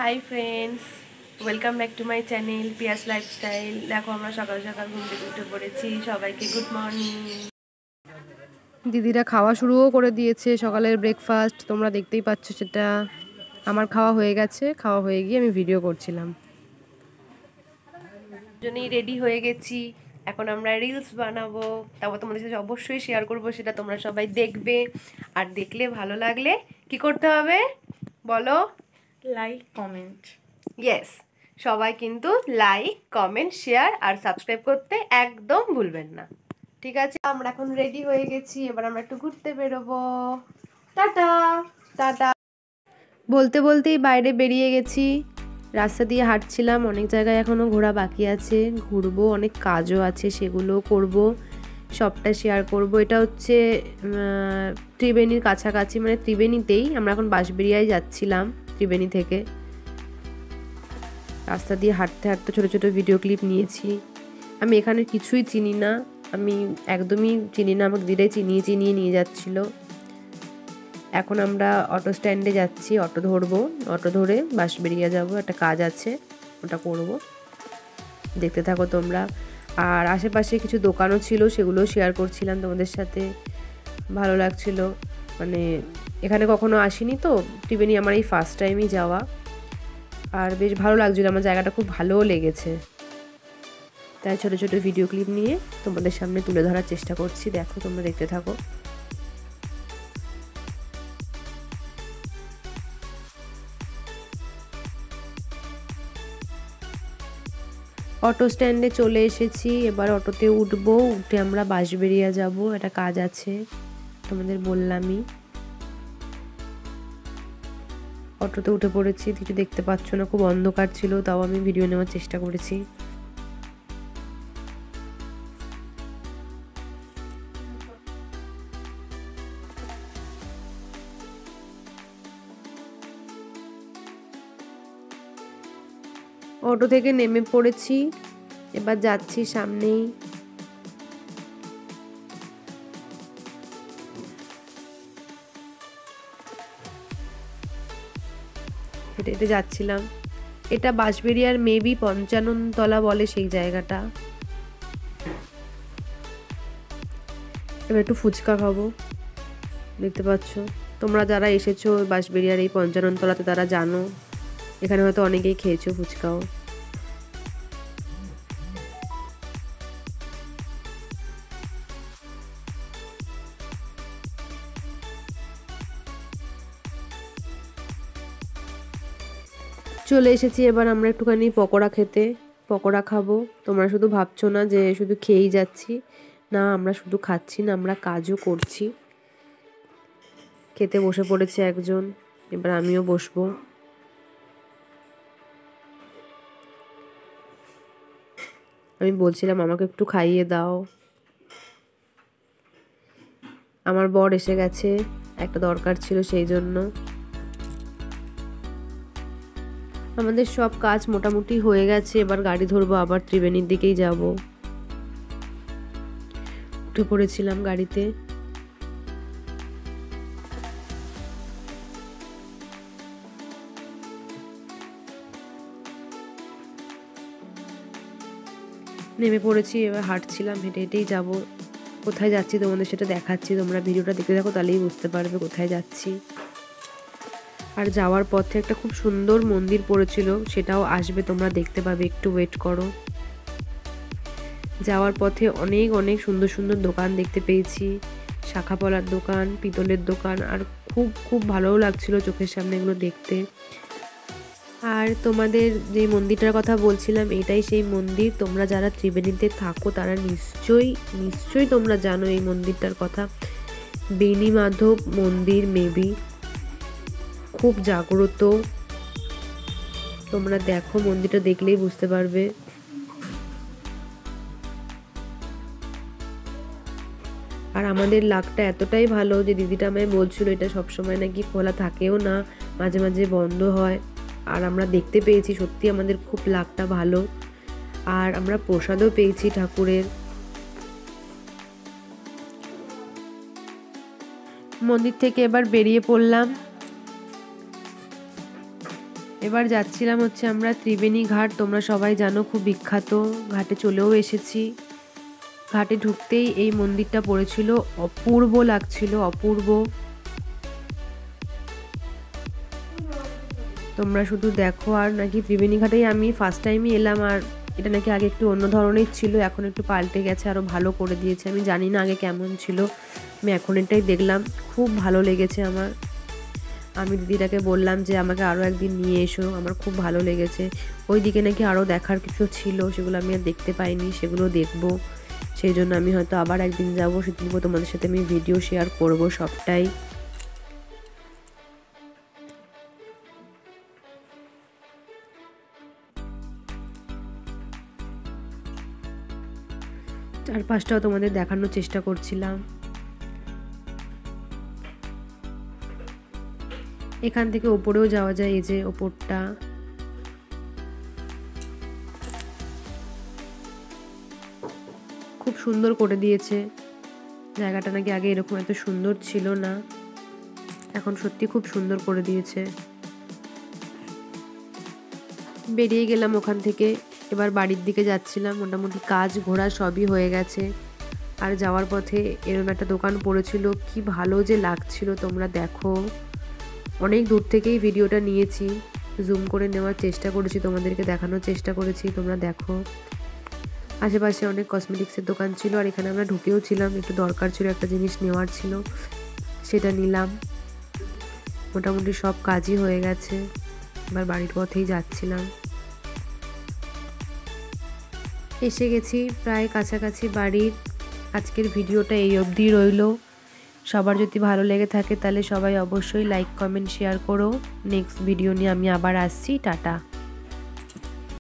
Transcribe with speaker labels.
Speaker 1: High friends, welcome back to my channel Piyas lifestyle. দেখো আমরা সকাল সকাল ঘুম থেকে উঠে পড়েছি। সবাইকে গুড মর্নিং। দিদিরা খাওয়া শুরুও করে দিয়েছে, সকালের ব্রেকফাস্ট তোমরা দেখতেই পাচ্ছ। সেটা আমার খাওয়া হয়ে গেছে। খাওয়া হয়ে গিয়ে আমি ভিডিও করছিলাম। দুজনেই রেডি হয়ে গেছি, এখন আমরা রিলস বানাবো। তারপর তোমাদের সাথে অবশ্যই শেয়ার করবো, সেটা তোমরা সবাই দেখবে। আর দেখলে ভালো লাগলে কি করতে হবে বলো?
Speaker 2: Like comment.
Speaker 1: ইয়েস, সবাই কিন্তু লাইক কমেন্ট শেয়ার আর সাবস্ক্রাইব করতে একদম ভুলবেন না। ঠিক আছে, আমরা এখন রেডি হয়ে গেছি, এবার আমরা একটু ঘুরতে বেরোবো। টাটা টাটা বলতে বলতেই বাইরে বেরিয়ে গেছি। রাস্তা দিয়ে হাঁটছিলাম, অনেক জায়গায় এখনও ঘোরা বাকি আছে, ঘুরবো, অনেক কাজও আছে, সেগুলো করব, সবটা শেয়ার করব। এটা হচ্ছে ত্রিবেণীর কাছাকাছি, মানে ত্রিবেণীতেই। আমরা এখন বাঁশবেড়িয়ায় যাচ্ছিলাম ত্রিবেণী থেকে। রাস্তা দিয়ে হাঁটতে হাঁটতে ছোটো ছোটো ভিডিও ক্লিপ নিয়েছি। আমি এখানে কিছুই চিনি না, আমি একদমই চিনি না, আমাকে দিদাই চিনিয়ে নিয়ে যাচ্ছিলো। এখন আমরা অটো স্ট্যান্ডে যাচ্ছি, অটো ধরবো, অটো ধরে বাঁশবেড়িয়া যাব, একটা কাজ আছে, ওটা করব। দেখতে থাকো তোমরা। আর আশেপাশে কিছু দোকানও ছিল, সেগুলো শেয়ার করছিলাম তোমাদের সাথে। ভালো লাগছিল, মানে এখানে কখনো আসিনি তো, ত্রিবেণী আমার এই ফার্স্ট টাইমই যাওয়া। আর বেশ ভালো লাগছিলো, আমার জায়গাটা খুব ভালোও লেগেছে। তাই ছোটো ছোটো ভিডিও ক্লিপ নিয়ে তোমাদের সামনে তুলে ধরার চেষ্টা করছি। দেখো, তোমরা দেখতে থাকো। অটো স্ট্যান্ডে চলে এসেছি, এবার অটোতে উঠবো, উঠে আমরা বাঁশবেড়িয়া যাব, একটা কাজ আছে, তোমাদের বললামই। অটোতে উঠে পড়েছি, কিছু দেখতে পাচ্ছ না, খুব অন্ধকার ছিল, তাও আমি ভিডিও নেওয়ার চেষ্টা করেছি। অটো থেকে নেমে পড়েছি, এবার যাচ্ছি সামনেই। হেঁটে হেঁটে যাচ্ছিলাম। এটা বাঁশবেড়িয়ার মেবি ৫৫ তলা বলে সেই জায়গাটা। এবার একটু ফুচকা খাবো। দেখতে পাচ্ছ তোমরা যারা এসেছো বাঁশবেড়িয়ার এই ৫৫ তলাতে, তারা জানো, এখানে হয়তো অনেকেই খেয়েছো ফুচকাও। চলে এসেছি এবার আমরা একটুখানি পকোড়া খেতে। পকোড়া খাবো। তোমরা শুধু ভাবছো না যে শুধু খেয়েই যাচ্ছি, না, আমরা শুধু খাচ্ছি না, আমরা কাজও করছি। খেতে বসে পড়েছে একজন, এবার আমিও বসবো। আমি বলছিলাম আমাকে একটু খাইয়ে দাও। আমার বর এসে গেছে, একটা দরকার ছিল সেই জন্য। আমাদের সব কাজ মোটামুটি হয়ে গেছে, এবার গাড়ি ধরবো, আবার ত্রিবেণীর দিকেই যাব। উঠে পড়েছিলাম গাড়িতে। নেমে পড়েছি, এবার হাঁটছিলাম, হেঁটে হেঁটেই যাব। কোথায় যাচ্ছি তোমাদের সেটা দেখাচ্ছি, তোমরা ভিডিওটা দেখতে থাকো, তাহলেই বুঝতে পারবে কোথায় যাচ্ছি। আর যাওয়ার পথে একটা খুব সুন্দর মন্দির পড়েছিল, সেটাও আসবে, তোমরা দেখতে পাবে, একটু ওয়েট করো। যাওয়ার পথে অনেক অনেক সুন্দর সুন্দর দোকান দেখতে পেয়েছি, শাখাপলার দোকান, পিতলের দোকান, আর খুব খুব ভালোও লাগছিল চোখের সামনে এগুলো দেখতে। আর তোমাদের যে মন্দিরটার কথা বলছিলাম, এটাই সেই মন্দির। তোমরা যারা ত্রিবেণীতে থাকো তারা নিশ্চয়ই তোমরা জানো এই মন্দিরটার কথা। বেণী মাধব মন্দির মেবি, খুব জাগ্রত। তোমরা দেখো, মন্দিরটা দেখলেই বুঝতে পারবে। আর আমাদের লাকটা এতটাই ভালো যে দিদিটা আমায় বলছিল এটা সবসময় নাকি খোলা থাকেও না, মাঝে মাঝে বন্ধ হয়। আর আমরা দেখতে পেয়েছি, সত্যি আমাদের খুব লাকটা ভালো। আর আমরা প্রসাদও পেয়েছি ঠাকুরের। মন্দির থেকে এবার বেরিয়ে পড়লাম। এবার যাচ্ছিলাম হচ্ছে আমরা ত্রিবেণী ঘাট, তোমরা সবাই জানো খুব বিখ্যাত, ঘাটে চলেও এসেছি। ঘাটে ঢুকতেই এই মন্দিরটা পড়েছিল, অপূর্ব লাগছিল, অপূর্ব। তোমরা শুধু দেখো। আর নাকি ত্রিবেণী ঘাটেই আমি ফার্স্ট টাইমই এলাম, আর এটা নাকি আগে একটু অন্য ধরনের ছিল, এখন একটু পাল্টে গেছে, আরও ভালো করে দিয়েছে। আমি জানি না আগে কেমন ছিল, আমি এখন এটাই দেখলাম, খুব ভালো লেগেছে আমার। আমি দিদিটাকে বললাম যে আমাকে আরও একদিন নিয়ে এসো, আমার খুব ভালো লেগেছে। ওই দিকে নাকি আরও দেখার কিছু ছিল, সেগুলো আমি আর দেখতে পাইনি, সেগুলো দেখবো। সেই জন্য আমি হয়তো আবার একদিন যাবো, সেদিন তোমাদের সাথে আমি ভিডিও শেয়ার করব সবটাই। চারপাশটাও তোমাদের দেখানোর চেষ্টা করছিলাম। এখান থেকে ওপরেও যাওয়া যায়, এই যে ওপরটা। খুব সুন্দর করে দিয়েছে জায়গাটা, নাকি আগে এরকম এত সুন্দর ছিল না, এখন সত্যি খুব সুন্দর করে দিয়েছে। বেরিয়ে গেলাম ওখান থেকে, এবার বাড়ির দিকে যাচ্ছিলাম। মোটামুটি কাজ ঘোরা সবই হয়ে গেছে। আর যাওয়ার পথে এরকম একটা দোকান পড়েছিল, কি ভালো যে লাগছিল, তোমরা দেখো। অনেক দূর থেকেই ভিডিওটা নিয়েছি, জুম করে নেওয়ার চেষ্টা করেছি, তোমাদেরকে দেখানোর চেষ্টা করেছি, তোমরা দেখো। আশেপাশে অনেক কসমেটিক্সের দোকান ছিল, আর এখানে আমরা ঢুকেও ছিলাম, একটু দরকার ছিল, একটা জিনিস নেওয়ার ছিল, সেটা নিলাম। মোটামুটি সব কাজই হয়ে গেছে, এবার বাড়ির পথেই যাচ্ছিলাম। এসে গেছি প্রায় কাছাকাছি বাড়ির। আজকের ভিডিওটা এই অবধি রইল। সবার যদি ভালো লেগে থাকে তাহলে সবাই অবশ্যই লাইক কমেন্ট শেয়ার করো। নেক্সট ভিডিও নিয়ে আমি আবার আসছি। টাটা।